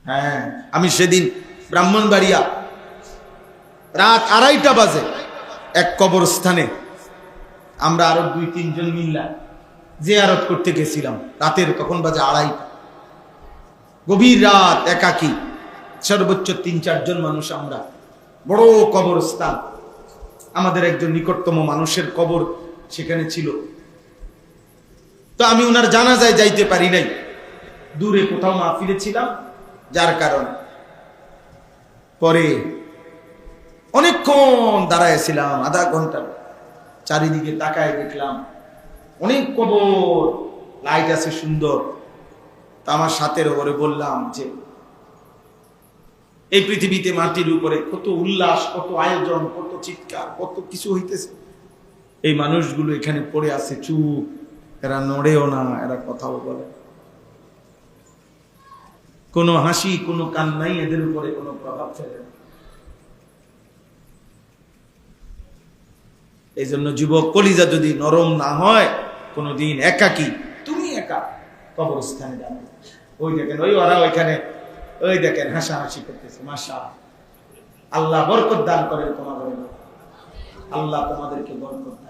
হ্যাঁ, আমি সেদিন ব্রাহ্মণবাড়িয়া রাত 2:30 বাজে এক কবরস্থানে আমরা আরো 2-3 জন মিল্লা জিয়ারত করতে গেছিলাম। রাতের তখন বাজে 2:30, গভীর রাত, একাকী, সর্বোচ্চ 3-4 জন মানুষ আমরা। বড় কবরস্থান, আমাদের একজন নিকটতম মানুষের কবর সেখানে ছিল। তো আমি ওনার জানাজায় যাইতে পারি নাই, দূরে কোথাও মাহফিলে ছিলাম, যার কারণে পরে অনেকক্ষণ দাঁড়াইছিলাম, আধা ঘন্টা। চারিদিকে তাকায় দেখলাম অনেক কবর, লাইট আছে সুন্দর। তা আমার সাথের ওপরে বললাম যে এই পৃথিবীতে মাটির উপরে কত উল্লাস, কত আয়োজন, কত চিৎকার, কত কিছু হইতেছে, এই মানুষগুলো এখানে পড়ে আছে চুপ, এরা নড়েও না, এরা কথাও বলে, কোনো হাসি, কোনো কান্নাই এদের উপরে কোনো প্রভাব ফেলে না। এই জন্য যুবক কলিজা যদি নরম না হয়, কোনদিন একাকী, তুমি একা কবরস্থানে যাবে। ওই দেখেন, ওই ওরা ওইখানে, ওই দেখেন হাসাহাসি করতেছে। মাশাআল্লাহ, আল্লাহ বরকত দান করেন তোমাদের, আল্লাহ তোমাদেরকে বরকত দান